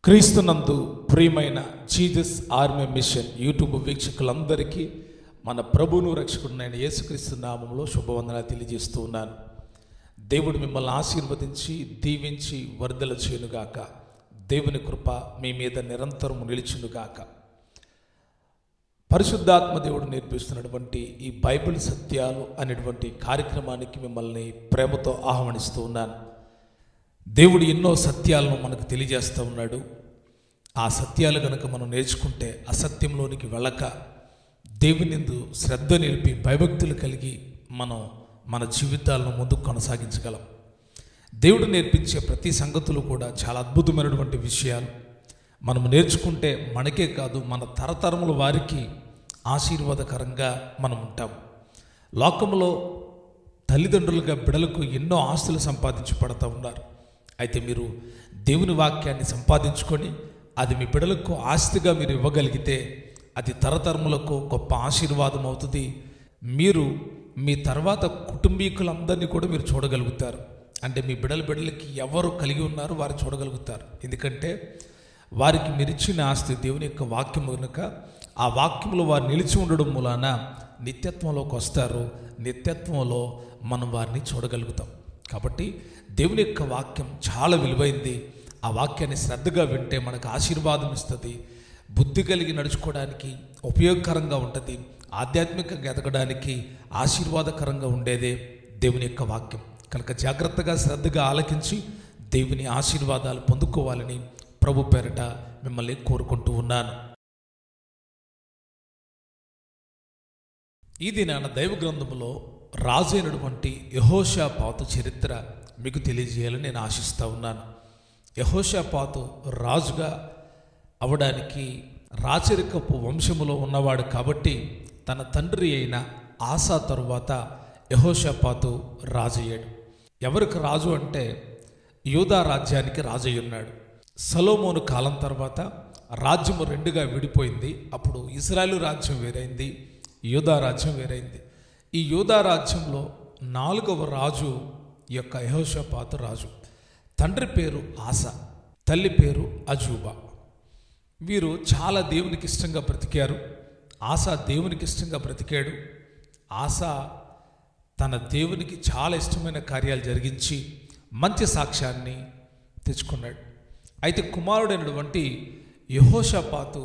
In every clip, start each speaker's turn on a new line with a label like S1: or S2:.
S1: క్రీస్తునందు ప్రియమైన Jesus army machine YouTube వీక్షకులందరికీ మన ప్రభువును రక్షకుడునైన యేసుక్రీస్తు నామములో శుభవందనాలు తెలియజేస్తూ ఉన్నాను. దేవుడు మిమ్మల్ని ఆశీర్వదించి దీవించి వర్ధల చేయునుగాక. దేవుని కృప మీ మీద నిరంతరం నిలిచునుగాక. పరిశుద్ధాత్మ దేవుడు నేర్పిస్తున్నటువంటి ఈ బైబిల్ సత్యాలు అనేటువంటి కార్యక్రమానికి మిమ్మల్ని ప్రేమతో ఆహ్వానిస్తూ ఉన్నాను. దేవుడు ఎన్నో సత్యాలను మనకు తెలియజేస్తూ ఉన్నాడు. ఆ సత్యాలు కనుక మనం నేర్చుకుంటే అసత్యంలోనికి వెళ్ళక దేవునిందు శ్రద్ధ నిలిపి భయభక్తులు కలిగి మనం మన జీవితాలను ముందుకు కొనసాగించగలం. దేవుడు నేర్పించే ప్రతి సంగతులు కూడా చాలా అద్భుతమైనటువంటి విషయాలు. మనం నేర్చుకుంటే మనకే కాదు, మన తరతరముల వారికి ఆశీర్వాదకరంగా మనం ఉంటాం. లోకంలో తల్లిదండ్రులుగా బిడ్డలకు ఎన్నో ఆస్తులు సంపాదించి పడుతూ ఉన్నారు. అయితే మీరు దేవుని వాక్యాన్ని సంపాదించుకొని అది మీ బిడ్డలకు ఆస్తిగా మీరు ఇవ్వగలిగితే అది తరతరములకు గొప్ప ఆశీర్వాదం అవుతుంది. మీరు మీ తర్వాత కుటుంబీకులందరినీ కూడా మీరు చూడగలుగుతారు. అంటే మీ బిడ్డలకి ఎవరు కలిగి ఉన్నారో వారు చూడగలుగుతారు. ఎందుకంటే వారికి మీరిచ్చిన ఆస్తి దేవుని యొక్క వాక్యం కనుక ఆ వాక్యంలో వారు నిలిచి ఉండడం మూలాన నిత్యత్వంలోకి వస్తారు. నిత్యత్వంలో మనం వారిని చూడగలుగుతాం. కాబట్టి దేవుని యొక్క వాక్యం చాలా విలువైంది. ఆ వాక్యాన్ని శ్రద్ధగా వింటే మనకు ఆశీర్వాదం ఇస్తుంది. బుద్ధి కలిగి నడుచుకోవడానికి ఉపయోగకరంగా ఉంటుంది. ఆధ్యాత్మికంగా ఎదగడానికి ఆశీర్వాదకరంగా ఉండేదే దేవుని యొక్క వాక్యం. కనుక జాగ్రత్తగా శ్రద్ధగా ఆలకించి దేవుని ఆశీర్వాదాలు పొందుకోవాలని ప్రభు పేరట మిమ్మల్ని కోరుకుంటూ ఉన్నాను. ఈ దినాన దైవ గ్రంథములో రాజు అయినటువంటి యెహోషాపాతు చరిత్ర మీకు తెలియజేయాలని నేను ఆశిస్తూ ఉన్నాను. యెహోషాపాతు రాజుగా అవడానికి రాచరికపు వంశములో ఉన్నవాడు కాబట్టి తన తండ్రి అయిన ఆసా తరువాత యెహోషాపాతు రాజు అయ్యాడు. ఎవరికి రాజు అంటే యూదా రాజ్యానికి రాజు అయి ఉన్నాడు. సొలొమోను కాలం తర్వాత రాజ్యము రెండుగా విడిపోయింది. అప్పుడు ఇశ్రాయేలు రాజ్యం వేరైంది, యూదా రాజ్యం వేరైంది. ఈ యూదా రాజ్యంలో 4వ రాజు ఈ యొక్క యెహోషాపాతు రాజు. తండ్రి పేరు ఆసా, తల్లి పేరు అజూబా. వీరు చాలా దేవునికి ఇష్టంగా బ్రతికారు. ఆసా దేవునికి ఇష్టంగా బ్రతికాడు. ఆసా తన దేవునికి చాలా ఇష్టమైన కార్యాలు జరిగించి మంచి సాక్ష్యాన్ని తెచ్చుకున్నాడు. అయితే కుమారుడైనటువంటి యెహోషాపాతు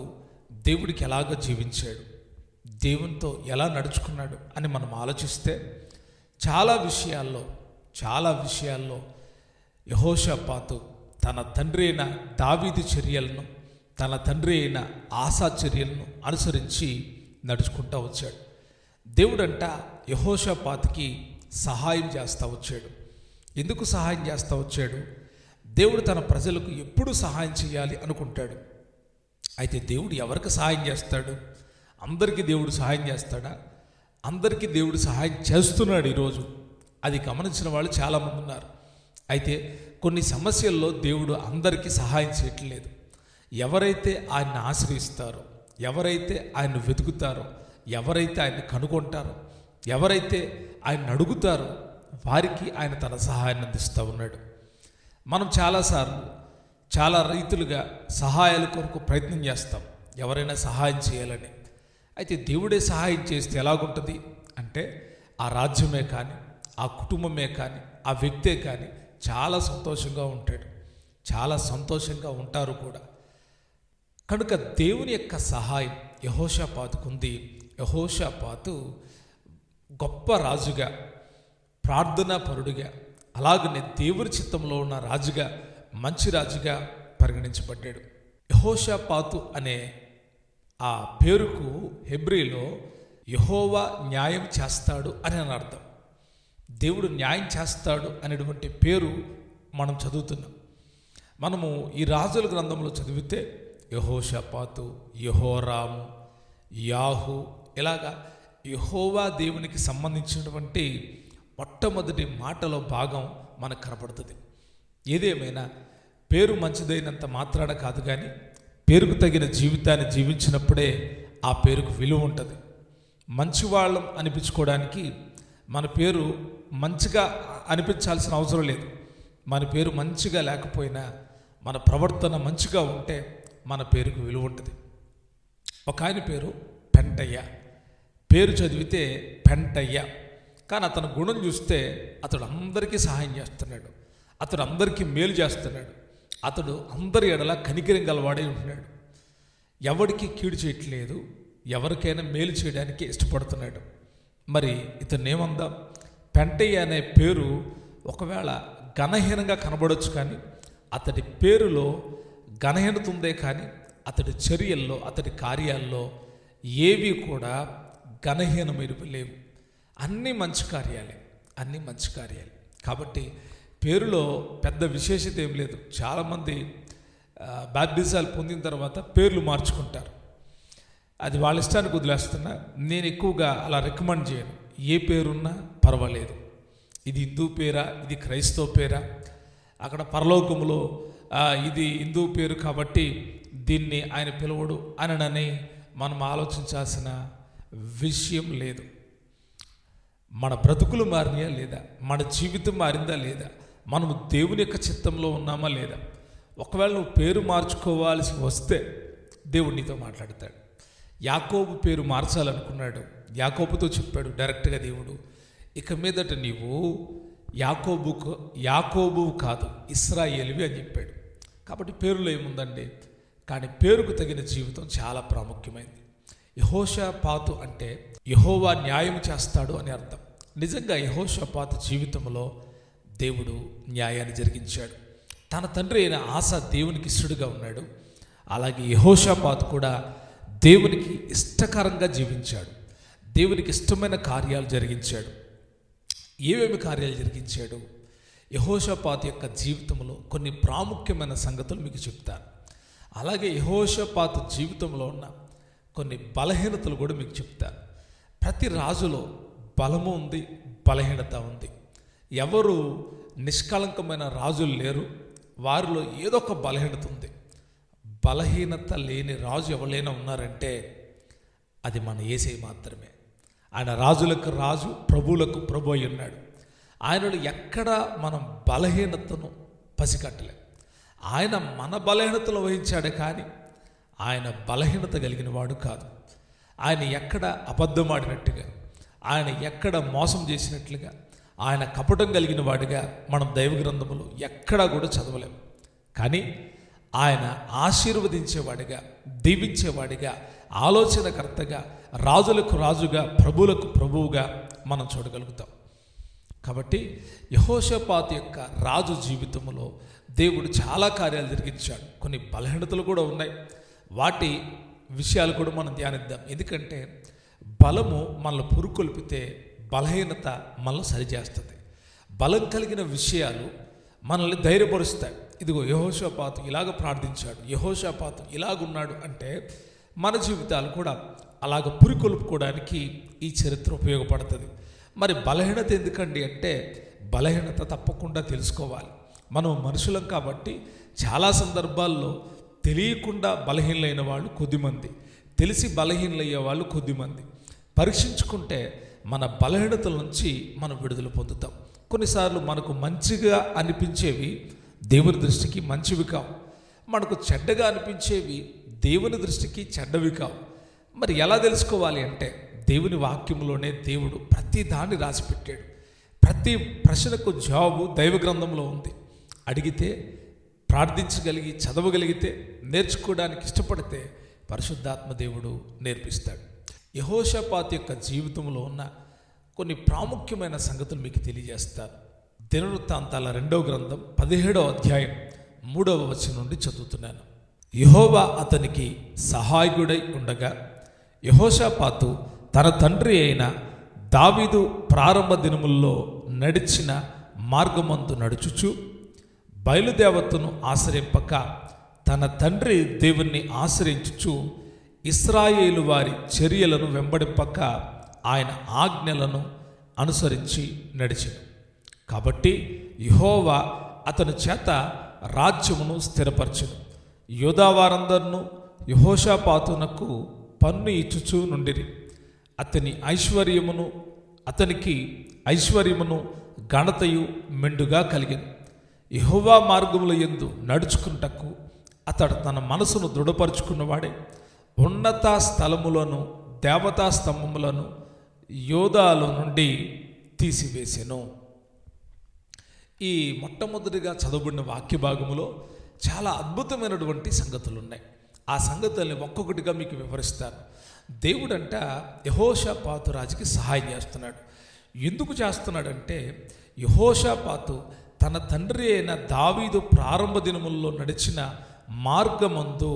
S1: దేవుడికి ఎలాగ జీవించాడు, దేవునితో ఎలా నడుచుకున్నాడు అని మనం ఆలోచిస్తే చాలా విషయాల్లో యెహోషాపాతు తన తండ్రి అయిన దావీదు చర్యలను, తన తండ్రి అయిన ఆసా చర్యలను అనుసరించి నడుచుకుంటూ వచ్చాడు. దేవుడంట యెహోషాపాతుకి సహాయం చేస్తూ వచ్చాడు. ఎందుకు సహాయం చేస్తూ వచ్చాడు? దేవుడు తన ప్రజలకు ఎప్పుడు సహాయం చేయాలి అనుకుంటాడు. అయితే దేవుడు ఎవరికి సహాయం చేస్తాడు? అందరికీ దేవుడు సహాయం చేస్తాడా? అందరికీ దేవుడు సహాయం చేస్తున్నాడు ఈరోజు. అది గమనించిన వాళ్ళు చాలామంది ఉన్నారు. అయితే కొన్ని సమస్యల్లో దేవుడు అందరికీ సహాయం చేయట్లేదు. ఎవరైతే ఆయన్ని ఆశ్రయిస్తారో, ఎవరైతే ఆయన్ని వెతుకుతారో, ఎవరైతే ఆయన్ని కనుగొంటారో, ఎవరైతే ఆయన్ని అడుగుతారో వారికి ఆయన తన సహాయాన్ని అందిస్తూ ఉన్నాడు. మనం చాలాసార్లు చాలా రీతులుగా సహాయాల కొరకు ప్రయత్నం చేస్తాం, ఎవరైనా సహాయం చేయాలని. అయితే దేవుడే సహాయం చేస్తే ఎలాగుంటుంది అంటే ఆ రాజ్యమే కానీ, ఆ కుటుంబమే కానీ, ఆ వ్యక్తే కానీ చాలా సంతోషంగా ఉంటాడు, చాలా సంతోషంగా ఉంటారు కూడా. కనుక దేవుని యొక్క సహాయం యెహోషాపాతుకుంది. యెహోషాపాతు గొప్ప రాజుగా, ప్రార్థనా పరుడుగా, అలాగనే దేవుని చిత్తంలో ఉన్న రాజుగా, మంచి రాజుగా పరిగణించబడ్డాడు. యెహోషాపాతు అనే ఆ పేరుకు హెబ్రీలో యెహోవా న్యాయం చేస్తాడు అని అర్థం. దేవుడు న్యాయం చేస్తాడు అనేటువంటి పేరు మనం చదువుతున్నాం. మనము ఈ రాజుల గ్రంథంలో చదివితే యెహోషాపాతు, యెహోరాము, యాహు, ఇలాగా యెహోవా దేవునికి సంబంధించినటువంటి మొట్టమొదటి మాటలో భాగం మనకు కనపడుతుంది. ఏదేమైనా పేరు మంచిదైనంత మాత్రాన కాదు, కానీ పేరుకు తగిన జీవితాన్ని జీవించినప్పుడే ఆ పేరుకు విలువ ఉంటుంది. మంచివాళ్ళం అనిపించుకోవడానికి మన పేరు మంచిగా అనిపించాల్సిన అవసరం లేదు. మన పేరు మంచిగా లేకపోయినా మన ప్రవర్తన మంచిగా ఉంటే మన పేరుకు విలువ ఉంటుంది. ఒక ఆయన పేరు పెంటయ్య. పేరు చదివితే పెంటయ్య, కానీ అతని గుణం చూస్తే అతడు అందరికీ సహాయం చేస్తున్నాడు, అతడు అందరికీ మేలు చేస్తున్నాడు, అతడు అందరి ఎడల కనికరం గలవాడే ఉంటున్నాడు. ఎవరికి కీడు చేయట్లేదు, ఎవరికైనా మేలు చేయడానికి ఇష్టపడుతున్నాడు. మరి ఇతను ఏమందాం? పెంటయ్య అనే పేరు ఒకవేళ ఘనహీనంగా కనబడవచ్చు, కానీ అతడి పేరులో ఘనహీనత ఉందే, కానీ అతడి చర్యల్లో అతడి కార్యాల్లో ఏవి కూడా ఘనహీనమైన లేవు. అన్నీ మంచి కార్యాలే, అన్నీ మంచి కార్యాలే. కాబట్టి పేరులో పెద్ద విశేషత ఏం లేదు. చాలామంది బాప్టిజాలు పొందిన తర్వాత పేర్లు మార్చుకుంటారు. అది వాళ్ళ ఇష్టానికి వదిలేస్తున్నా. నేను ఎక్కువగా అలా రికమెండ్ చేయను. ఏ పేరున్నా పర్వాలేదు. ఇది హిందూ పేరా, ఇది క్రైస్తవ పేరా, అక్కడ పరలోకములో ఇది హిందూ పేరు కాబట్టి దీన్ని ఆయన పిలవడు అనని మనం ఆలోచించాల్సిన విషయం లేదు. మన బ్రతుకులు మారినాయా లేదా, మన జీవితం మారిందా లేదా, మనము దేవుని యొక్క చిత్తంలో ఉన్నామా లేదా. ఒకవేళ నువ్వు పేరు మార్చుకోవాల్సి వస్తే దేవుడు నీతో మాట్లాడతాడు. యాకోబు పేరు మార్చాలనుకున్నాడు. యాకోబుతో చెప్పాడు డైరెక్ట్గా దేవుడు, ఇక మీదట నీవు యాకోబు కాదు ఇశ్రాయేలువి అని చెప్పాడు. కాబట్టి పేరులో ఏముందండి, కానీ పేరుకు తగిన జీవితం చాలా ప్రాముఖ్యమైనది. యెహోషాపాతు అంటే యెహోవా న్యాయం చేస్తాడు అని అర్థం. నిజంగా యెహోషాపాతు జీవితంలో దేవుడు న్యాయాన్ని జరిగించాడు. తన తండ్రి అయిన ఆసా దేవునికి ఇష్టడుగా ఉన్నాడు. అలాగే యెహోషాపాతు కూడా దేవునికి ఇష్టకరంగా జీవించాడు. దేవునికి ఇష్టమైన కార్యాలు జరిగించాడు. ఏమేమి కార్యాలు జరిగించాడు? యెహోషాపాతు యొక్క జీవితంలో కొన్ని ప్రాముఖ్యమైన సంగతులు మీకు చెప్తాను. అలాగే యెహోషాపాతు జీవితంలో ఉన్న కొన్ని బలహీనతలు కూడా మీకు చెప్తాను. ప్రతి రాజులో బలము ఉంది, బలహీనత ఉంది. ఎవరు నిష్కళంకమైన రాజులు లేరు, వారిలో ఏదో ఒక బలహీనత ఉంది. బలహీనత లేని రాజు ఎవరైనా ఉన్నారంటే అది మన యేసయ్య మాత్రమే. ఆయన రాజులకు రాజు, ప్రభువులకు ప్రభు అయి ఉన్నాడు. ఆయనలో ఎక్కడ మనం బలహీనతను పసికట్టలేం. ఆయన మన బలహీనతలు వహించాడు, కానీ ఆయన బలహీనత కలిగిన వాడు కాదు. ఆయన ఎక్కడ అబద్ధం ఆడినట్టుగా, ఆయన ఎక్కడ మోసం చేసినట్లుగా, ఆయన కపటం కలిగిన వాడిగా మనం దైవ గ్రంథములు ఎక్కడా కూడా చదవలేం. కానీ ఆయన ఆశీర్వదించేవాడిగా, దీవించేవాడిగా, ఆలోచనకర్తగా, రాజులకు రాజుగా, ప్రభువులకు ప్రభువుగా మనం చూడగలుగుతాం. కాబట్టి యెహోషాపాతు యొక్క రాజు జీవితంలో దేవుడు చాలా కార్యాలు జరిగించాడు. కొన్ని బలహీనతలు కూడా ఉన్నాయి. వాటి విషయాలు కూడా మనం ధ్యానిద్దాం. ఎందుకంటే బలము మనల్ని పురుకొల్పితే బలహీనత మనల్ని సరిచేస్తుంది. బలం కలిగిన విషయాలు మనల్ని ధైర్యపరుస్తాయి. ఇదిగో యెహోషాపాతు ఇలాగ ప్రార్థించాడు, యెహోషాపాతు ఇలాగున్నాడు అంటే మన జీవితాలు కూడా అలాగ పురికొల్పుకోవడానికి ఈ చరిత్ర ఉపయోగపడుతుంది. మరి బలహీనత ఎందుకండి అంటే, బలహీనత తప్పకుండా తెలుసుకోవాలి. మనం మనుషులం కాబట్టి చాలా సందర్భాల్లో తెలియకుండా బలహీనలైన వాళ్ళు కొద్దిమంది, తెలిసి బలహీనలయ్యే వాళ్ళు కొద్దిమంది. పరీక్షించుకుంటే మన బలహీనతల నుంచి మనం విడుదల పొందుతాం. కొన్నిసార్లు మనకు మంచిగా అనిపించేవి దేవుని దృష్టికి మంచివి కావు, మనకు చెడ్డగా అనిపించేవి దేవుని దృష్టికి చెడ్డవి కావు. మరి ఎలా తెలుసుకోవాలి అంటే, దేవుని వాక్యంలోనే దేవుడు ప్రతి దాన్ని రాసిపెట్టాడు. ప్రతి ప్రశ్నకు జవాబు దైవ గ్రంథంలో ఉంది. అడిగితే, ప్రార్థించగలిగి, చదవగలిగితే, నేర్చుకోవడానికి ఇష్టపడితే పరిశుద్ధాత్మ దేవుడు నేర్పిస్తాడు. యెహోషాపాతు యొక్క జీవితంలో ఉన్న కొన్ని ప్రాముఖ్యమైన సంగతులు మీకు తెలియజేస్తాను. దినవృత్తాంతాల 2వ గ్రంథం 17వ అధ్యాయం 3వ వచనం నుండి చదువుతున్నాను. యెహోవా అతనికి సహాయకుడై ఉండగా యెహోషాపాతు తన తండ్రి అయిన దావీదు ప్రారంభ దినముల్లో నడిచిన మార్గమందు నడుచుచు బయలుదేవతను ఆశ్రయింపక తన తండ్రి దేవుణ్ణి ఆశ్రయించుచు ఇశ్రాయేలు వారి చర్యలను వెంబడింపక ఆయన ఆజ్ఞలను అనుసరించి నడిచెను. కాబట్టి యెహోవా అతని చేత రాజ్యమును స్థిరపరచెను. యూదా వారందరినూ యెహోషాపాతునకు పన్ను ఇచ్చుచూ నుండిరి. అతనికి ఐశ్వర్యమును ఘనతయు మెండుగా కలిగెను. యెహోవా మార్గముల యందు నడుచుకుంటకు అతడు తన మనసును దృఢపరుచుకున్నవాడే ఉన్నత స్థలములను దేవతా స్తంభములను యోధాల నుండి తీసివేసెను. ఈ మొట్టమొదటిగా చదవబడిన వాక్య భాగములో చాలా అద్భుతమైనటువంటి సంగతులు ఉన్నాయి. ఆ సంగతుల్ని ఒక్కొక్కటిగా మీకు వివరిస్తాను. దేవుడంట యెహోషాపాతు రాజుకి సహాయం చేస్తున్నాడు. ఎందుకు చేస్తున్నాడంటే, యెహోషాపాతు తన తండ్రి అయిన దావీదు ప్రారంభ దినముల్లో నడిచిన మార్గమందు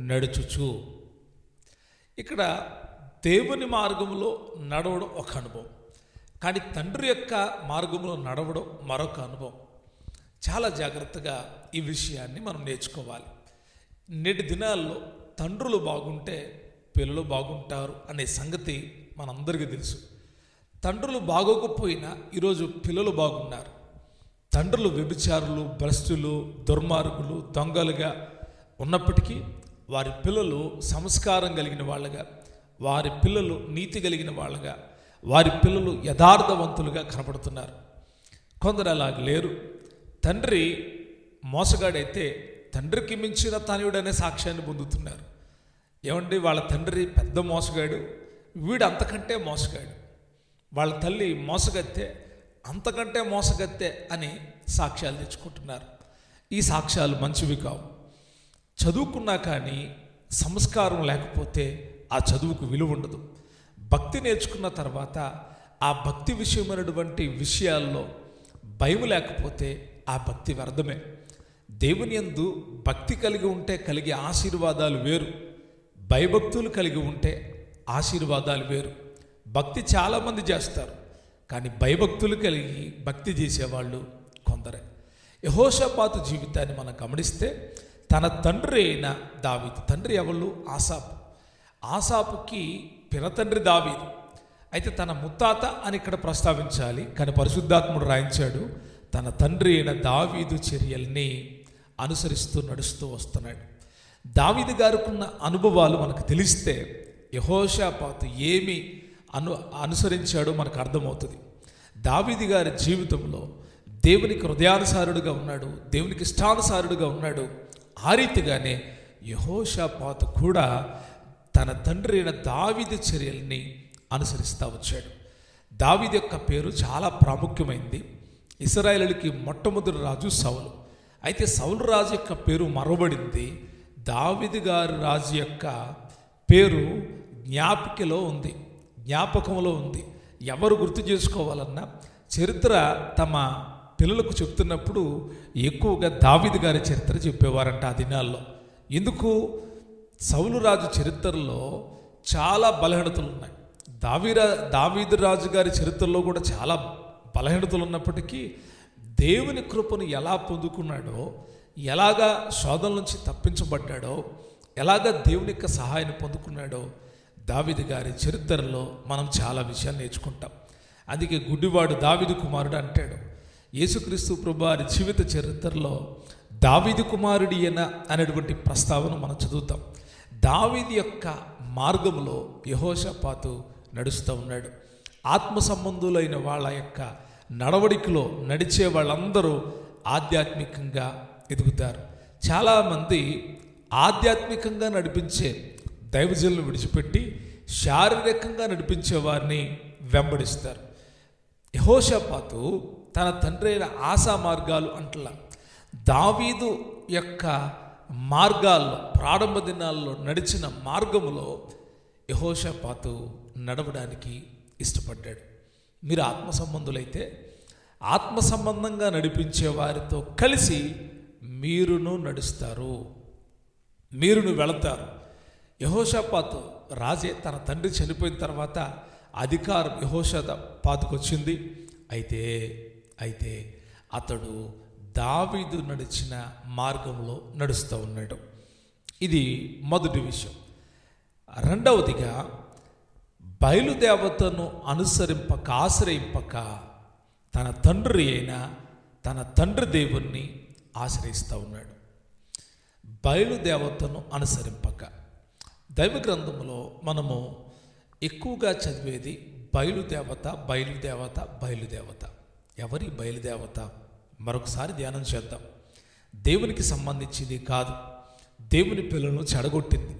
S1: నడుచుచు. ఇక్కడ దేవుని మార్గంలో నడవడం ఒక అనుభవం, కానీ తండ్రి యొక్క మార్గంలో నడవడం మరొక అనుభవం. చాలా జాగ్రత్తగా ఈ విషయాన్ని మనం నేర్చుకోవాలి. నేటి దినాల్లో తండ్రులు బాగుంటే పిల్లలు బాగుంటారు అనే సంగతి మనందరికీ తెలుసు. తండ్రులు బాగోకపోయినా ఈరోజు పిల్లలు బాగున్నారు. తండ్రులు వ్యభిచారులు, భ్రష్టులు, దుర్మార్గులు, దొంగలుగా ఉన్నప్పటికీ వారి పిల్లలు సంస్కారం కలిగిన వాళ్ళగా, వారి పిల్లలు నీతి కలిగిన వాళ్ళగా, వారి పిల్లలు యథార్థవంతులుగా కనపడుతున్నారు. కొందరు అలాగ లేరు. తండ్రి మోసగాడైతే తండ్రికి మించిన తనయుడనే సాక్ష్యాన్ని పొందుతున్నారు. ఏమండి, వాళ్ళ తండ్రి పెద్ద మోసగాడు, వీడు అంతకంటే మోసగాడు. వాళ్ళ తల్లి మోసగత్తె, అంతకంటే మోసగత్తె అని సాక్ష్యాలు తెచ్చుకుంటున్నారు. ఈ సాక్ష్యాలు మంచివి కావు. చదువుకున్నా కానీ సంస్కారం లేకపోతే ఆ చదువుకు విలువ ఉండదు. భక్తి నేర్చుకున్న తర్వాత ఆ భక్తి విషయమైనటువంటి విషయాల్లో భయం లేకపోతే ఆ భక్తి వ్యర్థమే. దేవుని యందు భక్తి కలిగి ఉంటే కలిగే ఆశీర్వాదాలు వేరు, భయభక్తులు కలిగి ఉంటే ఆశీర్వాదాలు వేరు. భక్తి చాలామంది చేస్తారు, కానీ భయభక్తులు కలిగి భక్తి చేసేవాళ్ళు కొందరే. యెహోషాపాతు జీవితాన్ని మనం గమనిస్తే, తన తండ్రి అయిన దావీదు, తండ్రి ఎవరు? ఆసాపు. ఆసాపుకి పినతండ్రి దావీదు. అయితే తన ముత్తాత అని ఇక్కడ ప్రస్తావించాలి, కానీ పరిశుద్ధాత్ముడు రాయించాడు, తన తండ్రి అయిన దావీదు చర్యల్ని అనుసరిస్తూ నడుస్తూ వస్తున్నాడు. దావీదు గారుకున్న అనుభవాలు మనకు తెలిస్తే యెహోషాపాతు ఏమి అనుసరించాడో మనకు అర్థమవుతుంది. దావీదు గారి జీవితంలో దేవునికి హృదయానుసారుడుగా ఉన్నాడు, దేవునికి ఇష్టానుసారుడుగా ఉన్నాడు. ఆ రీతిగానే యెహోషాపాతు కూడా తన తండ్రి అయిన దావీదు చర్యల్ని అనుసరిస్తూ వచ్చాడు. దావీదు యొక్క పేరు చాలా ప్రాముఖ్యమైంది. ఇశ్రాయేలుకి మొట్టమొదటి రాజు సౌలు. అయితే సౌలు రాజు యొక్క పేరు మరవబడింది. దావీదు గారి రాజు యొక్క పేరు జ్ఞాపకంలో ఉంది, జ్ఞాపకంలో ఉంది. ఎవరు గుర్తు చేసుకోవాలన్నా చరిత్ర తమ పిల్లలకు చెప్తున్నప్పుడు ఎక్కువగా దావీదు గారి చరిత్ర చెప్పేవారంట ఆ దినాల్లో. ఎందుకు? సౌలు రాజు చరిత్రలో చాలా బలహీనతలు ఉన్నాయి. దావీదు రాజు గారి చరిత్రలో కూడా చాలా బలహీనతలు ఉన్నప్పటికీ దేవుని కృపను ఎలా పొందుకున్నాడో, ఎలాగా శోధన నుంచి తప్పించబడ్డాడో, ఎలాగా దేవుని యొక్క సహాయాన్ని పొందుకున్నాడో దావీదు గారి చరిత్రలో మనం చాలా విషయాలు నేర్చుకుంటాం. అందుకే గుడ్డివాడు దావీదు కుమారుడు అంటాడు. యేసుక్రీస్తు ప్రభువారి జీవిత చరిత్రలో దావీదు కుమారుడి అనేటువంటి ప్రస్తావన మనం చదువుతాం. దావీదు యొక్క మార్గంలో యెహోషాపాతు నడుస్తూ ఉన్నాడు. ఆత్మ సంబంధులైన వాళ్ళ యొక్క నడవడికలో నడిచే వాళ్ళందరూ ఆధ్యాత్మికంగా ఎదుగుతారు. చాలామంది ఆధ్యాత్మికంగా నడిపించే దైవజనులను విడిచిపెట్టి శారీరకంగా నడిపించే వారిని వెంబడిస్తారు. యెహోషాపాతు తన తండ్రి అయిన ఆసా మార్గాలు అంటలా దావీదు యొక్క మార్గాల్లో ప్రారంభ దినాల్లో నడిచిన మార్గములో యెహోషాపాతు నడవడానికి ఇష్టపడ్డాడు. మీరు ఆత్మ సంబంధులైతే ఆత్మ సంబంధంగా నడిపించే వారితో కలిసి మీరును నడుస్తారు, మీరును వెళతారు. యెహోషాపాతు రాజే తన తండ్రి చనిపోయిన తర్వాత అధికారం యెహోషాపాతుకు వచ్చింది. అయితే అతడు దావీదు నడిచిన మార్గంలో నడుస్తూ ఉన్నాడు. ఇది మొదటి విషయం. రెండవదిగా, బయలుదేవతను ఆశ్రయింపక తన తండ్రి అయిన తన తండ్రి దేవుణ్ణి ఆశ్రయిస్తూ ఉన్నాడు. బయలుదేవతను అనుసరింపక. దైవ గ్రంథంలో మనము ఎక్కువగా చదివేది బయలుదేవత. ఎవరి బయలుదేవత? మరొకసారి ధ్యానం చేద్దాం. దేవునికి సంబంధించింది కాదు, దేవుని పిల్లలను చెడగొట్టింది,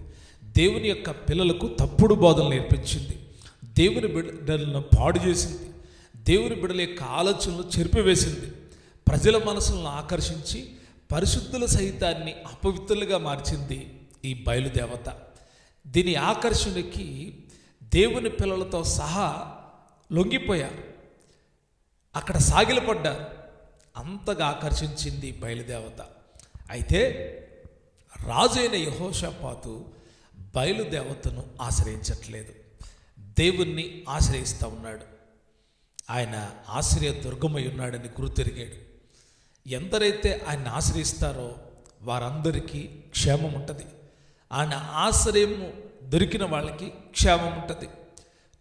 S1: దేవుని యొక్క పిల్లలకు తప్పుడు బోధనలు నేర్పించింది, దేవుని బిడ్డలను పాడు చేసింది, దేవుని బిడ్డల యొక్క ఆలోచనలు చెరిపివేసింది, ప్రజల మనసులను ఆకర్షించి పరిశుద్ధుల సహితాన్ని అపవిత్రులుగా మార్చింది ఈ బయలుదేవత. దీని ఆకర్షణకి దేవుని పిల్లలతో సహా లొంగిపోయారు, అక్కడ సాగిలపడ్డారు. అంతగా ఆకర్షించింది బయలుదేవత. అయితే రాజైన యెహోషాపాతు బయలుదేవతను ఆశ్రయించట్లేదు, దేవుణ్ణి ఆశ్రయిస్తూ ఉన్నాడు. ఆయన ఆశ్రయ దుర్గమై ఉన్నాడని గుర్తెరిగాడు. ఎందరైతే ఆయన ఆశ్రయిస్తారో వారందరికీ క్షేమం ఉంటుంది. ఆయన ఆశ్రయము దొరికిన వాళ్ళకి క్షేమం ఉంటుంది.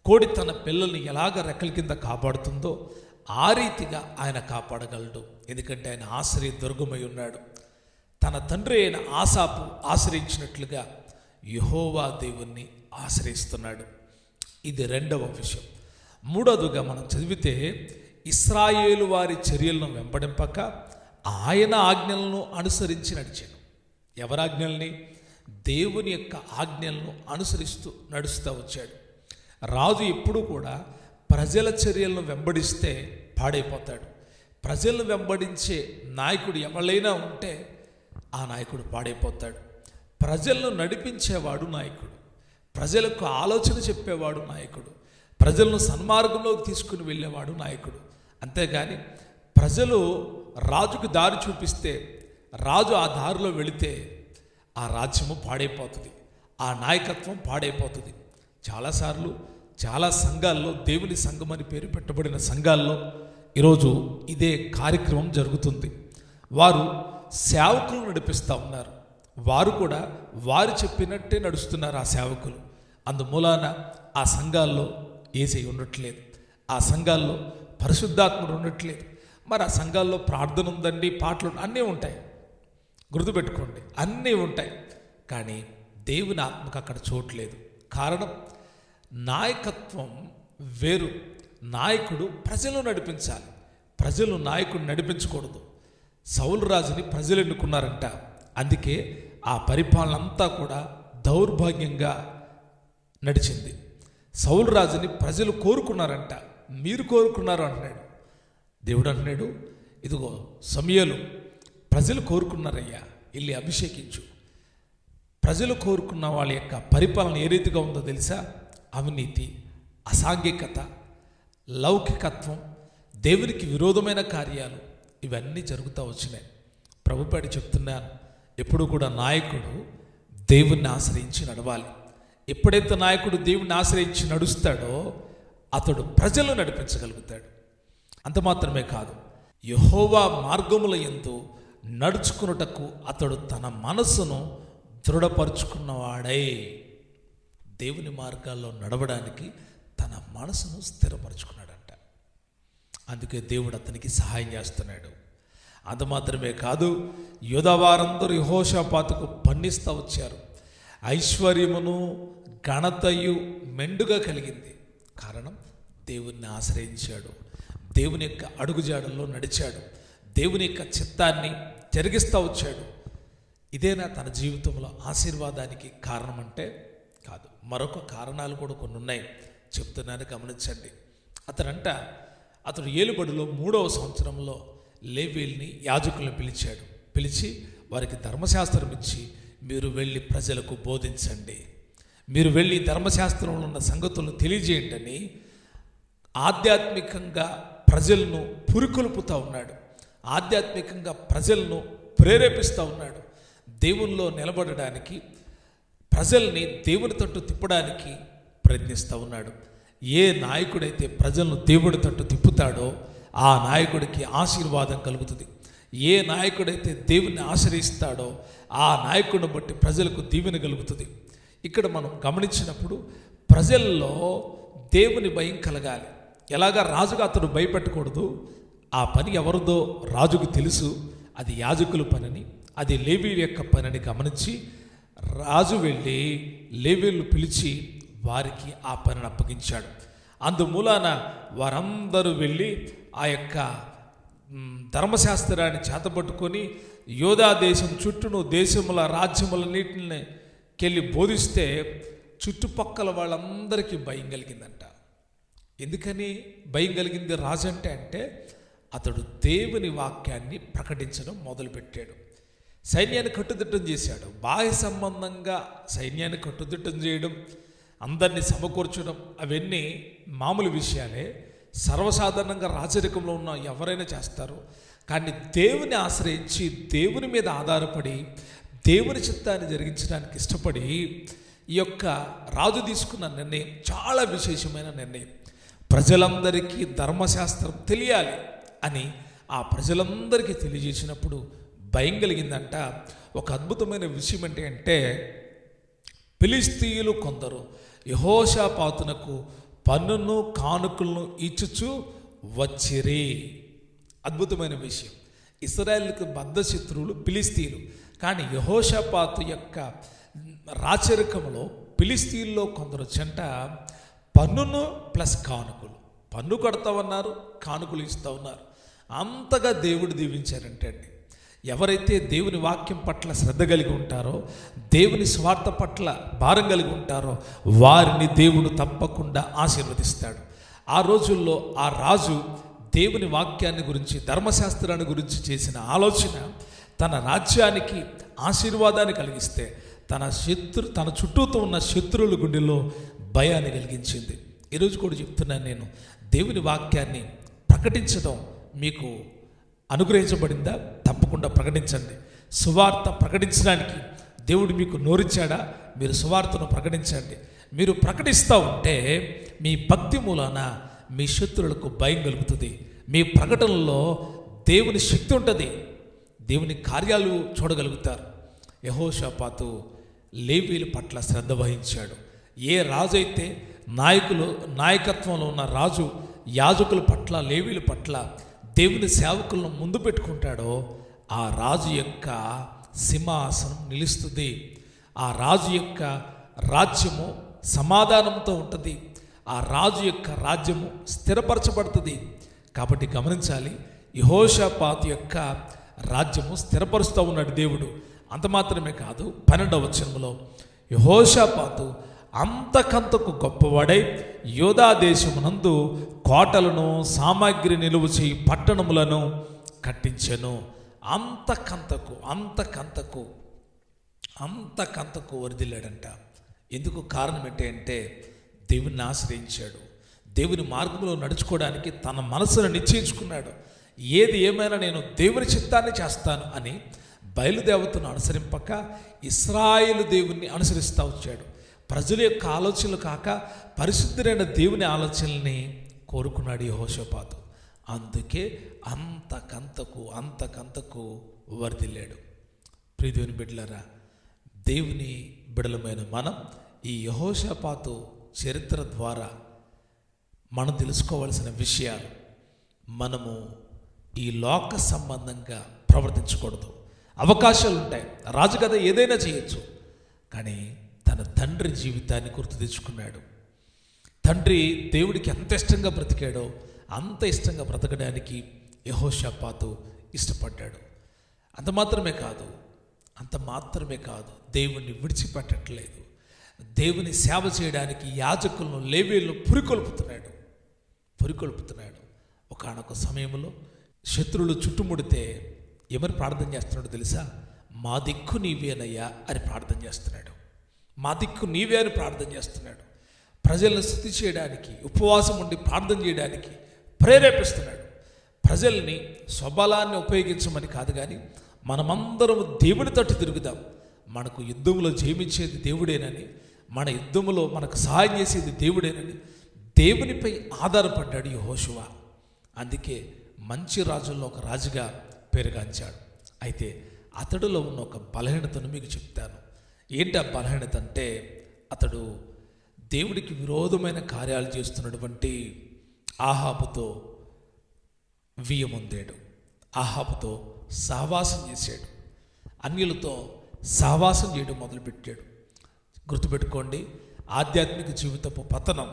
S1: కోడి తన పిల్లల్ని ఎలాగ రెక్కల కింద కాపాడుతుందో ఆ రీతిగా ఆయన కాపాడగలడు. ఎందుకంటే ఆయన ఆశ్రయ దుర్గమై ఉన్నాడు. తన తండ్రి అయిన ఆసాపు ఆశ్రయించినట్లుగా యెహోవా దేవుణ్ణి ఆశ్రయిస్తున్నాడు. ఇది రెండవ విషయం. మూడవదిగా మనం చదివితే ఇశ్రాయేలు వారి చర్యలను వెంబడింపక ఆయన ఆజ్ఞలను అనుసరించి నడిచాడు. ఎవరి ఆజ్ఞల్ని? దేవుని యొక్క ఆజ్ఞలను అనుసరిస్తూ నడుస్తూ వచ్చాడు. రాజు ఎప్పుడూ కూడా ప్రజల చర్యలను వెంబడిస్తే పాడైపోతాడు. ప్రజలను వెంబడించే నాయకుడు ఎవరైనా ఉంటే ఆ నాయకుడు పాడైపోతాడు. ప్రజలను నడిపించేవాడు నాయకుడు, ప్రజలకు ఆలోచన చెప్పేవాడు నాయకుడు, ప్రజలను సన్మార్గంలోకి తీసుకుని వెళ్ళేవాడు నాయకుడు. అంతేగాని ప్రజలు రాజుకు దారి చూపిస్తే రాజు ఆ దారిలో వెళితే ఆ రాజ్యము పాడైపోతుంది, ఆ నాయకత్వం పాడైపోతుంది. చాలాసార్లు చాలా సంఘాల్లో, దేవుని సంఘం అని పేరు పెట్టబడిన సంఘాల్లో ఈరోజు ఇదే కార్యక్రమం జరుగుతుంది. వారు సేవకులను నడిపిస్తూ ఉన్నారు, వారు కూడా వారు చెప్పినట్టే నడుస్తున్నారు ఆ సేవకులు. అందుమూలాన ఆ సంఘాల్లో యేసయ్య ఉండట్లేదు, ఆ సంఘాల్లో పరిశుద్ధాత్ముడు ఉండట్లేదు. మరి ఆ సంఘాల్లో ప్రార్థన ఉందండి, పాటలు అన్నీ ఉంటాయి, గుర్తుపెట్టుకోండి, అన్నీ ఉంటాయి. కానీ దేవుని ఆత్మకు అక్కడ చోట్లేదు. కారణం నాయకత్వం వేరు. నాయకుడు ప్రజలు నడిపించాలి, ప్రజలు నాయకుడు నడిపించకూడదు. సౌలు రాజుని ప్రజలు ఎన్నుకున్నారంట, అందుకే ఆ పరిపాలన అంతా కూడా దౌర్భాగ్యంగా నడిచింది. సౌలు రాజుని ప్రజలు కోరుకున్నారంట, మీరు కోరుకున్నారు అంటున్నాడు దేవుడు. అంటున్నాడు, ఇదిగో సమూయేలు, ప్రజలు కోరుకున్నారయ్యా, వెళ్ళి అభిషేకించు. ప్రజలు కోరుకున్న వాళ్ళ యొక్క పరిపాలన ఏ రీతిగా ఉందో తెలుసా? అవినీతి, అసాంఘికత, లౌకికత్వం, దేవునికి విరోధమైన కార్యాలు, ఇవన్నీ జరుగుతూ వచ్చినాయి. ప్రభుపేట చెప్తున్నాను, ఎప్పుడు కూడా నాయకుడు దేవుణ్ణి ఆశ్రయించి నడవాలి. ఎప్పుడైతే నాయకుడు దేవుణ్ణి ఆశ్రయించి నడుస్తాడో అతడు ప్రజలు నడిపించగలుగుతాడు. అంత మాత్రమే కాదు, యెహోవా మార్గముల యందు నడుచుకున్నటకు అతడు తన మనస్సును దృఢపరుచుకున్నవాడై, దేవుని మార్గాల్లో నడవడానికి తన మనసును స్థిరపరుచుకున్నాడంట. అందుకే దేవుడు అతనికి సహాయం చేస్తున్నాడు. అంత మాత్రమే కాదు, యూదావారందరూ యెహోషాపాతుకు పన్నిస్తూ వచ్చారు. ఐశ్వర్యమును ఘనతయు మెండుగా కలిగింది. కారణం దేవుణ్ణి ఆశ్రయించాడు, దేవుని యొక్క అడుగుజాడల్లో నడిచాడు, దేవుని యొక్క చిత్తాన్ని జరిగిస్తూ వచ్చాడు. ఇదేనా తన జీవితంలో ఆశీర్వాదానికి కారణం అంటే? కాదు, మరొక కారణాలు కూడా కొన్ని ఉన్నాయి, చెప్తున్నాను, గమనించండి. అతడు ఏలుబడిలో 3వ సంవత్సరంలో లేవీల్ని, యాజకులను పిలిచాడు. పిలిచి వారికి ధర్మశాస్త్రం ఇచ్చి, మీరు వెళ్ళి ప్రజలకు బోధించండి, మీరు వెళ్ళి ధర్మశాస్త్రంలో ఉన్న సంగతులను తెలియజేయండి అని ఆధ్యాత్మికంగా ప్రజలను పురికొల్పుతూ ఉన్నాడు. ఆధ్యాత్మికంగా ప్రజలను ప్రేరేపిస్తూ ఉన్నాడు. దేవునిలో నిలబడడానికి, ప్రజల్ని దేవుని తట్టు తిప్పడానికి ప్రయత్నిస్తూ ఉన్నాడు. ఏ నాయకుడైతే ప్రజలను దేవుడి తట్టు తిప్పుతాడో ఆ నాయకుడికి ఆశీర్వాదం కలుగుతుంది. ఏ నాయకుడైతే దేవుణ్ణి ఆశ్రయిస్తాడో ఆ నాయకుడిని బట్టి ప్రజలకు దీవెన కలుగుతుంది. ఇక్కడ మనం గమనించినప్పుడు ప్రజల్లో దేవుని భయం కలగాలి. ఎలాగా రాజుగా అతడు భయపెట్టకూడదు. ఆ పని ఎవరిదో రాజుకు తెలుసు, అది యాజకుల పనని, అది లేవీయుల యొక్క పనని గమనించి రాజు వెళ్ళి లేవీయులను పిలిచి వారికి ఆ పనిని అప్పగించాడు. అందుమూలాన వారందరూ వెళ్ళి ఆ యొక్క ధర్మశాస్త్రాన్ని చేతపట్టుకొని యోధా దేశం చుట్టూను దేశముల రాజ్యములన్నిటిని కెళ్ళి బోధిస్తే చుట్టుపక్కల వాళ్ళందరికీ భయం కలిగిందంట. ఎందుకని భయం కలిగింది రాజు అంటే అతడు దేవుని వాక్యాన్ని ప్రకటించడం మొదలుపెట్టాడు. సైన్యాన్ని కట్టుదిట్టం చేశాడు. బాహ్య సంబంధంగా సైన్యాన్ని కట్టుదిట్టం చేయడం, అందరినీ సమకూర్చడం అవన్నీ మామూలు విషయాలే. సర్వసాధారణంగా రాజరికంలో ఉన్న ఎవరైనా చేస్తారు. కానీ దేవుని ఆశ్రయించి దేవుని మీద ఆధారపడి దేవుని చిత్తాన్ని జరిగించడానికి ఇష్టపడి ఈ యొక్క రాజు తీసుకున్న నిర్ణయం చాలా విశేషమైన నిర్ణయం. ప్రజలందరికీ ధర్మశాస్త్రం తెలియాలి అని ఆ ప్రజలందరికీ తెలియజేసినప్పుడు భయం కలిగిందంట. ఒక అద్భుతమైన విషయం ఏంటంటే ఫిలిష్తీయులు కొందరు యెహోషాపాతునకు పన్నును కానుకలను ఇచ్చుచు వచ్చిరి. అద్భుతమైన విషయం. ఇశ్రాయేలుకు బద్ధ శత్రువులు ఫిలిష్తీయులు. కానీ యెహోషాపాతు యొక్క రాచరికంలో ఫిలిష్తీయుల్లో కొందరు చెంట పన్నును ప్లస్ కానుకలు, పన్ను కడతా ఉన్నారు, కానుకలు ఇస్తూ ఉన్నారు. అంతగా దేవుడు దీవించారంటే అండి, ఎవరైతే దేవుని వాక్యం పట్ల శ్రద్ధ కలిగి ఉంటారో, దేవుని స్వార్థ పట్ల భారం కలిగి ఉంటారో వారిని దేవుడు తప్పకుండా ఆశీర్వదిస్తాడు. ఆ రోజుల్లో ఆ రాజు దేవుని వాక్యాన్ని గురించి, ధర్మశాస్త్రాన్ని గురించి చేసిన ఆలోచన తన రాజ్యానికి ఆశీర్వాదాన్ని కలిగిస్తే తన చుట్టూతో ఉన్న శత్రువుల గుండెల్లో భయాన్ని కలిగించింది. ఈరోజు కూడా చెప్తున్నాను నేను, దేవుని వాక్యాన్ని ప్రకటించడం మీకు అనుగ్రహించబడిందా? తప్పకుండా ప్రకటించండి. సువార్త ప్రకటించడానికి దేవుడు మీకు నోరిచ్చాడా? మీరు సువార్తను ప్రకటించండి. మీరు ప్రకటిస్తూ ఉంటే మీ భక్తి మూలాన మీ శత్రువులకు భయం కలుగుతుంది. మీ ప్రకటనలో దేవుని శక్తి ఉంటుంది, దేవుని కార్యాలు చూడగలుగుతారు. యెహోషాపాతు లేవీల పట్ల శ్రద్ధ వహించాడు. ఏ రాజు అయితే నాయకత్వంలో ఉన్న రాజు యాజకుల పట్ల, లేవీల పట్ల దేవుని సేవకులను ముందు పెట్టుకుంటాడో ఆ రాజు యొక్క సింహాసనం నిలుస్తుంది. ఆ రాజు యొక్క రాజ్యము సమాధానంతో ఉంటుంది. ఆ రాజు యొక్క రాజ్యము స్థిరపరచబడుతుంది. కాబట్టి గమనించాలి, యెహోషాపాతు యొక్క రాజ్యము స్థిరపరుస్తూ ఉన్నాడు దేవుడు. అంత మాత్రమే కాదు, 12వ వచనంలో యెహోషాపాతు అంతకంతకు గొప్పవాడై యోధా దేశమునందు కోటలను, సామాగ్రి నిలువ చేయి పట్టణములను కట్టించెను. అంతకంతకు వరిదిల్లాడంట. ఎందుకు కారణం ఏంటంటే దేవుని ఆశ్రయించాడు. దేవుని మార్గంలో నడుచుకోవడానికి తన మనసును నిశ్చయించుకున్నాడు. ఏది ఏమైనా నేను దేవుని చిత్తాన్ని చేస్తాను అని బయలుదేవతను అనుసరింపక ఇశ్రాయేలు దేవుణ్ణి అనుసరిస్తూ వచ్చాడు. ప్రజల యొక్క ఆలోచనలు కాక పరిశుద్ధుడైన దేవుని ఆలోచనల్ని కోరుకున్నాడు యెహోషాపాతు. అందుకే అంతకంతకు వర్ధిల్లాడు. ప్రియ దేవుని బిడ్డలారా, దేవుని బిడలమైన మనం ఈ యెహోషాపాతు చరిత్ర ద్వారా మనం తెలుసుకోవాల్సిన విషయాలు, మనము ఈ లోక సంబంధంగా ప్రవర్తించకూడదు. అవకాశాలు ఉంటాయి, రాజు కదా ఏదైనా చేయొచ్చు. కానీ తన తండ్రి జీవితాన్ని గుర్తు తెచ్చుకున్నాడు. తండ్రి దేవుడికి ఎంత ఇష్టంగా బ్రతికాడో అంత ఇష్టంగా బ్రతకడానికి యెహోషాపాతు ఇష్టపడ్డాడు. అంత మాత్రమే కాదు దేవుణ్ణి విడిచిపెట్టట్లేదు. దేవుని సేవ చేయడానికి యాజకులను, లేవీయులను పురికొల్పుతున్నాడు. ఒకానొక సమయంలో శత్రువులు చుట్టుముడితే ఏమని ప్రార్థన చేస్తున్నాడో తెలుసా? మా దిక్కు నీవేనయ్యా అని ప్రార్థన చేస్తున్నాడు. మా దిక్కు నీవే అని ప్రార్థన చేస్తున్నాడు. ప్రజలను స్తుతి చేయడానికి, ఉపవాసం ఉండి ప్రార్థన చేయడానికి ప్రేరేపిస్తున్నాడు. ప్రజల్ని స్వబలాన్ని ఉపయోగించమని కాదు, కానీ మనమందరం దేవుని తట్టు తిరుగుదాం. మనకు యుద్ధంలో జయమించేది దేవుడేనని, మన యుద్ధంలో మనకు సహాయం చేసేది దేవుడేనని దేవునిపై ఆధారపడ్డాడు యెహోషువ. అందుకే మంచి రాజుల్లో ఒక రాజుగా పేరుగాంచాడు. అయితే అతడిలో ఉన్న ఒక బలహీనతను మీకు చెప్తాను. ఏంటి ఆ బలహీనత అంటే, అతడు దేవుడికి విరోధమైన కార్యాలు చేస్తున్నటువంటి ఆహాబుతో వియ్యముందాడు. ఆహాబుతో సహవాసం చేశాడు. అన్యులతో సహవాసం చేయడం మొదలుపెట్టాడు. గుర్తుపెట్టుకోండి, ఆధ్యాత్మిక జీవితపు పతనం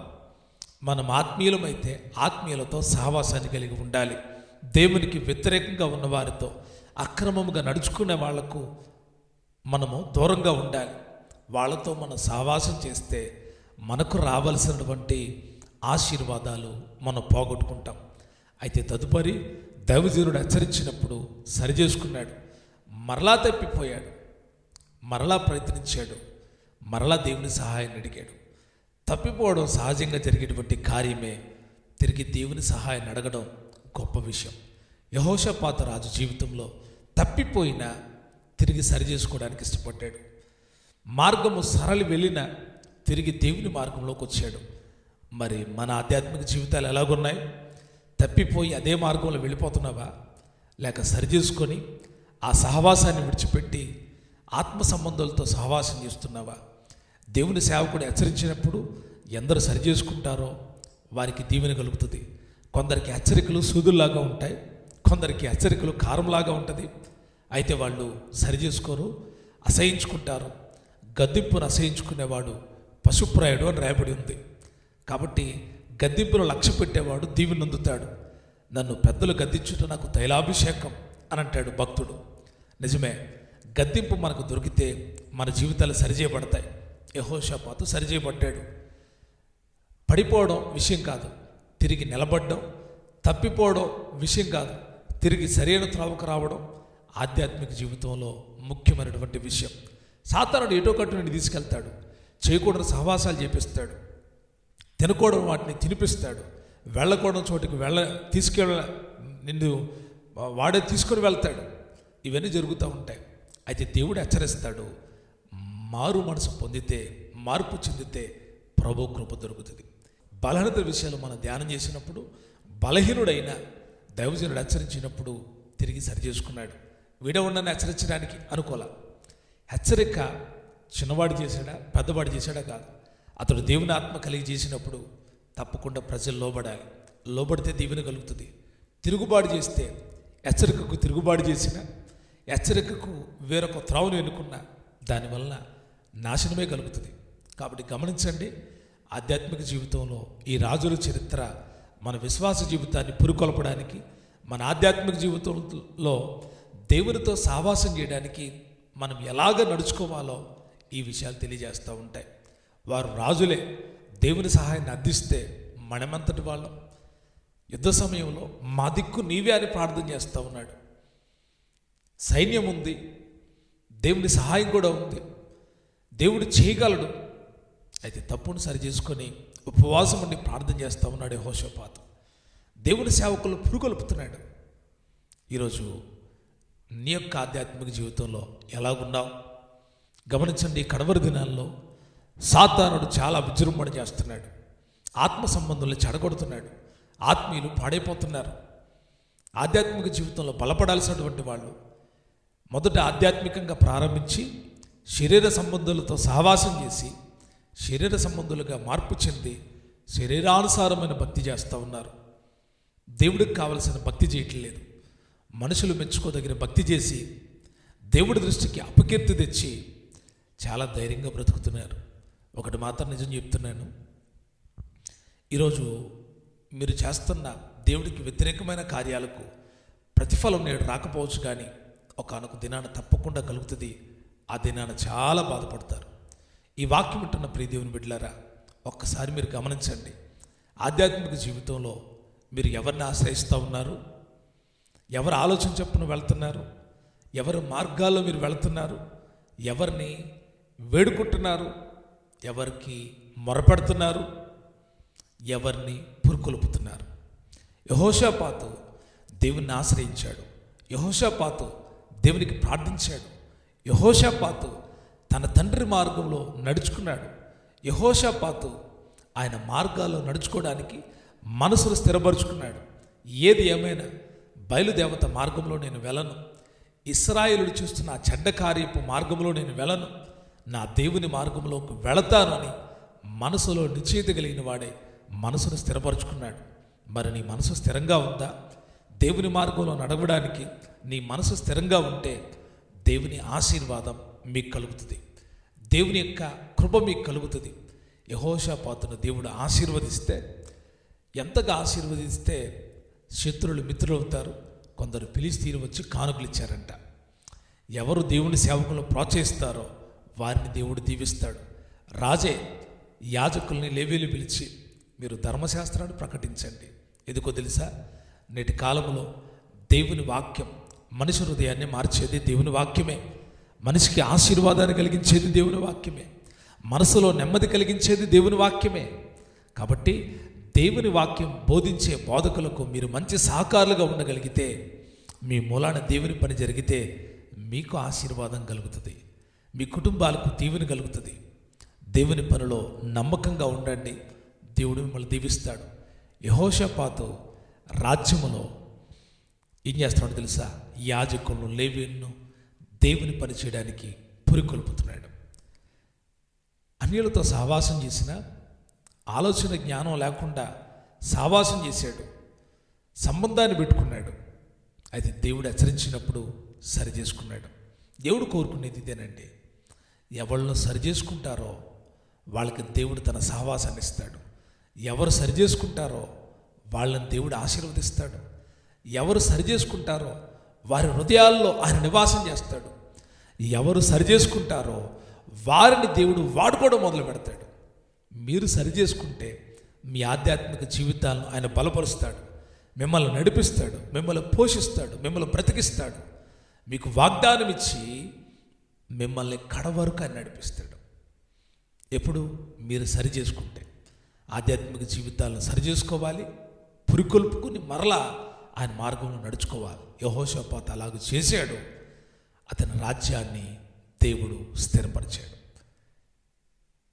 S1: మనం ఆత్మీయులమైతే ఆత్మీయులతో సహవాసాన్ని కలిగి ఉండాలి. దేవునికి వ్యతిరేకంగా ఉన్న వారితో అక్రమముగా నడుచుకునే వాళ్లకు మనము దూరంగా ఉండాలి. వాళ్ళతో మనం సహవాసం చేస్తే మనకు రావలసినటువంటి ఆశీర్వాదాలు మనం పోగొట్టుకుంటాం. అయితే తదుపరి దైవజనుడు హెచ్చరించినప్పుడు సరిచేసుకున్నాడు. మరలా తప్పిపోయాడు, మరలా ప్రయత్నించాడు, మరలా దేవుని సహాయాన్ని అడిగాడు. తప్పిపోవడం సహజంగా జరిగేటువంటి కార్యమే. తిరిగి దేవుని సహాయాన్ని అడగడం గొప్ప విషయం. యెహోషాపాతు రాజు జీవితంలో తప్పిపోయినా తిరిగి సరిచేసుకోవడానికి ఇష్టపడ్డాడు. మార్గము సరళి వెళ్ళినా తిరిగి దేవుని మార్గంలోకి వచ్చాడు. మరి మన ఆధ్యాత్మిక జీవితాలు ఎలాగున్నాయి? తప్పిపోయి అదే మార్గంలో వెళ్ళిపోతున్నావా? లేక సరిచేసుకొని ఆ సహవాసాన్ని విడిచిపెట్టి ఆత్మ సంబంధాలతో సహవాసం చేస్తున్నావా? దేవుని సేవకుడు హెచ్చరించినప్పుడు ఎందరు సరిచేసుకుంటారో వారికి దీవెన కలుగుతుంది. కొందరికి హెచ్చరికలు సూదుల్లాగా ఉంటాయి, కొందరికి హెచ్చరికలు కారంలాగా ఉంటుంది. అయితే వాళ్ళు సరిచేసుకోరు, అసహించుకుంటారు. గద్దింపును అసహించుకునేవాడు పశుప్రాయుడు అని రాయబడి ఉంది. కాబట్టి గద్దింపును లక్ష్య పెట్టేవాడు దీవెన పొందుతాడు. నన్ను పెద్దలు గద్దించుట నాకు తైలాభిషేకం అని అంటాడు భక్తుడు. నిజమే, గద్దింపు మనకు దొరికితే మన జీవితాలు సరిచేయబడతాయి. యెహోషాపాతు సరిచేయబడ్డాడు. పడిపోవడం విషయం కాదు, తిరిగి నిలబడడం. తప్పిపోవడం విషయం కాదు, తిరిగి సరైన త్రోవకు రావడం ఆధ్యాత్మిక జీవితంలో ముఖ్యమైనటువంటి విషయం. సాతానుడు ఎటో కట్టు నుండి తీసుకెళ్తాడు, చేయకూడని సహవాసాలు చేపిస్తాడు, తినకూడని వాటిని తినిపిస్తాడు, వెళ్ళకూడని చోటికి నిన్ను వాడే తీసుకొని వెళ్తాడు. ఇవన్నీ జరుగుతూ ఉంటాయి. అయితే దేవుడు హెచ్చరిస్తాడు, మారు మనసు పొందితే, మార్పు చెందితే ప్రభు కృప దొరుకుతుంది. బలహీనత విషయాలు మనం ధ్యానం చేసినప్పుడు బలహీనుడైన దైవజనుడు హెచ్చరించినప్పుడు తిరిగి సరిచేసుకున్నాడు. వీడవుండని హెచ్చరించడానికి అనుకోలే. హెచ్చరిక చిన్నవాడు చేశాడా పెద్దవాడు చేశాడా కాదు, అతడు దేవుని ఆత్మ కలిగి చేసినప్పుడు తప్పకుండా ప్రజలు లోబడాలి. లోబడితే దీవెన కలుగుతుంది. తిరుగుబాటు చేస్తే, హెచ్చరికకు తిరుగుబాటు చేసిన, హెచ్చరికకు వేరొక త్రావును ఎన్నుకున్న దానివల్ల నాశనమే కలుగుతుంది. కాబట్టి గమనించండి, ఆధ్యాత్మిక జీవితంలో ఈ రాజుల చరిత్ర మన విశ్వాస జీవితాన్ని పురుకొల్పడానికి, మన ఆధ్యాత్మిక జీవితంలో దేవునితో సహవాసం చేయడానికి మనం ఎలాగ నడుచుకోవాలో ఈ విషయాలు తెలియజేస్తూ ఉంటాయి. వారు రాజులే, దేవుని సహాయాన్ని అందిస్తే మనమంతటి వాళ్ళం. యుద్ధ సమయంలో మా దిక్కు నీవే అని ప్రార్థన చేస్తూ ఉన్నాడు. సైన్యం ఉంది, దేవుని సహాయం కూడా ఉంది, దేవుడు చేయగలడు. అయితే తప్పును సరి చేసుకొని ఉపవాసం ఉండి ప్రార్థన చేస్తూ ఉన్నాడు యెహోషాపాతు. దేవుని సేవకులు పురుగొల్పుతున్నాడు. ఈరోజు నీ యొక్క ఆధ్యాత్మిక జీవితంలో ఎలాగున్నావు గమనించండి. కడవరి దినాల్లో సాతానుడు చాలా విజృంభణ చేస్తున్నాడు, ఆత్మ సంబంధుల్ని చెడగొడుతున్నాడు, ఆత్మీయులు పాడైపోతున్నారు. ఆధ్యాత్మిక జీవితంలో బలపడాల్సినటువంటి వాళ్ళు మొదట ఆధ్యాత్మికంగా ప్రారంభించి శరీర సంబంధులతో సహవాసం చేసి శరీర సంబంధులుగా మార్పు చెంది శరీరానుసారమైన భక్తి చేస్తూ ఉన్నారు. దేవుడికి కావలసిన భక్తి చేయట్లేదు, మనుషులు మెచ్చుకోదగిన భక్తి చేసి దేవుడి దృష్టికి అపకీర్తి తెచ్చి చాలా ధైర్యంగా బ్రతుకుతున్నారు. ఒకటి మాత్రం నిజం చెప్తున్నాను, ఈరోజు మీరు చేస్తున్న దేవుడికి వ్యతిరేకమైన కార్యాలకు ప్రతిఫలం నేడు రాకపోవచ్చు, కానీ ఒకానొక దినాన తప్పకుండా కలుగుతుంది. ఆ దినాన చాలా బాధపడతారు. ఈ వాక్యం వింటున్న ప్రియ దేవుని బిడ్డలారా, ఒక్కసారి మీరు గమనించండి. ఆధ్యాత్మిక జీవితంలో మీరు ఎవరిని ఆశ్రయిస్తూ ఉన్నారు? ఎవరు ఆలోచన చొప్పున వెళ్తున్నారు? ఎవరి మార్గాల్లో మీరు వెళుతున్నారు? ఎవరిని వేడుకుంటున్నారు? ఎవరికి మొరపెడుతున్నారు? ఎవరిని పురుకొల్పుతున్నారు? యెహోషాపాతు దేవుని ఆశ్రయించాడు. యెహోషాపాతు దేవునికి ప్రార్థించాడు. యెహోషాపాతు తన తండ్రి మార్గంలో నడుచుకున్నాడు. యెహోషాపాతు ఆయన మార్గాల్లో నడుచుకోవడానికి మనసును స్థిరపరుచుకున్నాడు. ఏది ఏమైనా బయలుదేవత మార్గంలో నేను వెళ్ళను, ఇశ్రాయేలుడు చూస్తున్న ఆ చెడ్డ కార్యపు మార్గంలో నేను వెళ్ళను, నా దేవుని మార్గంలోకి వెళతాను అని మనసులో నిశ్చయిత కలిగిన వాడే మనసును స్థిరపరుచుకున్నాడు. మరి నీ మనసు స్థిరంగా ఉందా? దేవుని మార్గంలో నడవడానికి నీ మనసు స్థిరంగా ఉంటే దేవుని ఆశీర్వాదం మీకు కలుగుతుంది, దేవుని యొక్క కృప మీకు కలుగుతుంది. యెహోషాపాతును దేవుడు ఆశీర్వదిస్తే, ఎంతగా ఆశీర్వదిస్తే శత్రువులు మిత్రులు అవుతారు. కొందరు ఫిలిష్తీయులు వచ్చి కానుకలు ఇచ్చారంట. ఎవరు దేవుని సేవకులను ప్రోత్సహిస్తారో వారిని దేవుడు దీవిస్తాడు. రాజే యాజకుల్ని లేవీలు పిలిచి మీరు ధర్మశాస్త్రాన్ని ప్రకటించండి. ఎందుకో తెలుసా? నేటి కాలంలో దేవుని వాక్యం మనిషి హృదయాన్ని మార్చేది దేవుని వాక్యమే. మనిషికి ఆశీర్వాదాన్ని కలిగించేది దేవుని వాక్యమే. మనసులో నెమ్మది కలిగించేది దేవుని వాక్యమే. కాబట్టి దేవుని వాక్యం బోధించే బోధకులకు మీరు మంచి సహకారులుగా ఉండగలిగితే, మీ మూలాన దేవుని పని జరిగితే మీకు ఆశీర్వాదం కలుగుతుంది, మీ కుటుంబాలకు దీవెన కలుగుతుంది. దేవుని పనిలో నమ్మకంగా ఉండండి, దేవుడు మిమ్మల్ని దీవిస్తాడు. యెహోషాపాతు రాజ్యములో ఏం చేస్తున్నాడు తెలుసా? యాజకులను లేవీయులను దేవుని పని చేయడానికి పురికొల్పుతున్నాడు. అన్యులతో సహవాసం చేసిన ఆలోచన జ్ఞానం లేకుండా సహవాసం చేశాడు, సంబంధాన్ని పెట్టుకున్నాడు. అయితే దేవుడు హెచ్చరించినప్పుడు సరి చేసుకున్నాడు. దేవుడు కోరుకునేది ఇదేనండి. ఎవరిని సరి చేసుకుంటారో వాళ్ళకి దేవుడు తన సహవాసాన్ని ఇస్తాడు. ఎవరు సరి చేసుకుంటారో వాళ్ళని దేవుడు ఆశీర్వదిస్తాడు. ఎవరు సరి చేసుకుంటారో వారి హృదయాల్లో ఆయన నివాసం చేస్తాడు. ఎవరు సరి చేసుకుంటారో వారిని దేవుడు వాడుకోవడం మొదలు పెడతాడు. మీరు సరి చేసుకుంటే మీ ఆధ్యాత్మిక జీవితాలను ఆయన బలపరుస్తాడు, మిమ్మల్ని నడిపిస్తాడు, మిమ్మల్ని పోషిస్తాడు, మిమ్మల్ని బ్రతికిస్తాడు. మీకు వాగ్దానం ఇచ్చి మిమ్మల్ని కడవరకు ఆయన నడిపిస్తాడు. ఎప్పుడు మీరు సరి చేసుకుంటే ఆధ్యాత్మిక జీవితాలను సరి చేసుకోవాలి, పురికొల్పుకుని మరలా ఆయన మార్గంలో నడుచుకోవాలి. యెహోషాపాతు అలాగ చేశాడు. అతని రాజ్యాన్ని దేవుడు స్థిరపరిచాడు.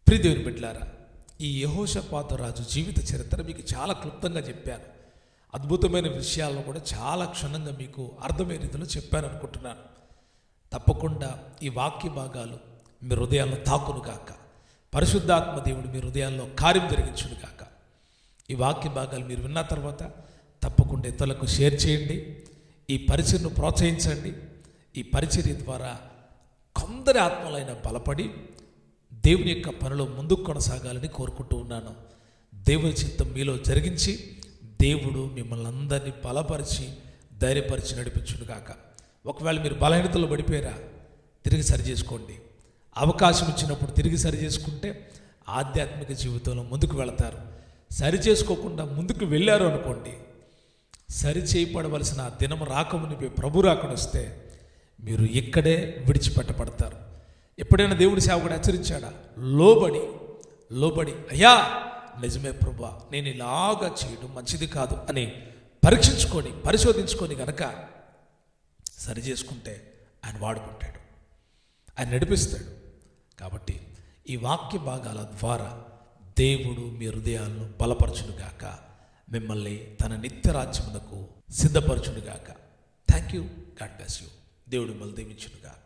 S1: ప్రియ దేవుని బిడ్డలారా, ఈ యెహోషాపాతు రాజు జీవిత చరిత్ర మీకు చాలా క్లుప్తంగా చెప్పాను. అద్భుతమైన విషయాలను కూడా చాలా క్షుణ్ణంగా మీకు అర్థమయ్యే రీతిలో చెప్పాను అనుకుంటున్నాను. తప్పకుండా ఈ వాక్య భాగాలు మీ హృదయాలను తాకును కాక, పరిశుద్ధాత్మ దేవుడు మీ హృదయాల్లో కార్యం జరిగించును కాక. ఈ వాక్య భాగాలు మీరు విన్న తర్వాత తప్పకుండా ఇతరులకు షేర్ చేయండి. ఈ పరిచర్ను ప్రోత్సహించండి. ఈ పరిచర్య ద్వారా కొందరి ఆత్మలైన బలపడి దేవుని యొక్క పనిలో ముందుకు కొనసాగాలని కోరుకుంటూ ఉన్నాను. దేవుని చిత్తం మీలో జరిగించి దేవుడు మిమ్మల్ని అందరినీ బలపరిచి ధైర్యపరిచి నడిపించును కాక. ఒకవేళ మీరు బలహీనతలో పడిపోయారా, తిరిగి సరి చేసుకోండి. అవకాశం ఇచ్చినప్పుడు తిరిగి సరి చేసుకుంటే ఆధ్యాత్మిక జీవితంలో ముందుకు వెళతారు. సరి చేసుకోకుండా ముందుకు వెళ్ళారు అనుకోండి, సరి చేయబడవలసిన దినం రాకమునిపై ప్రభు రాకడొస్తే మీరు ఇక్కడే విడిచిపెట్టబడతారు. ఎప్పుడైనా దేవుడి సేవకుడు హెచ్చరించాడా? లోబడి అయ్యా నిజమే ప్రభువా, నేను ఇలాగా చేయడం మంచిది కాదు అని పరిశోధించుకొని కనుక సరి చేసుకుంటే ఆయన వాడుకుంటాడు, ఆయన నడిపిస్తాడు. కాబట్టి ఈ వాక్య భాగాల ద్వారా దేవుడు మీ హృదయాలను బలపరచునుగాక, మిమ్మల్ని తన నిత్యరాజ్యమునకు సిద్ధపరచునుగాక. Thank you. God bless you. దేవుడు మిమ్మల్ని దీవించునుగాక.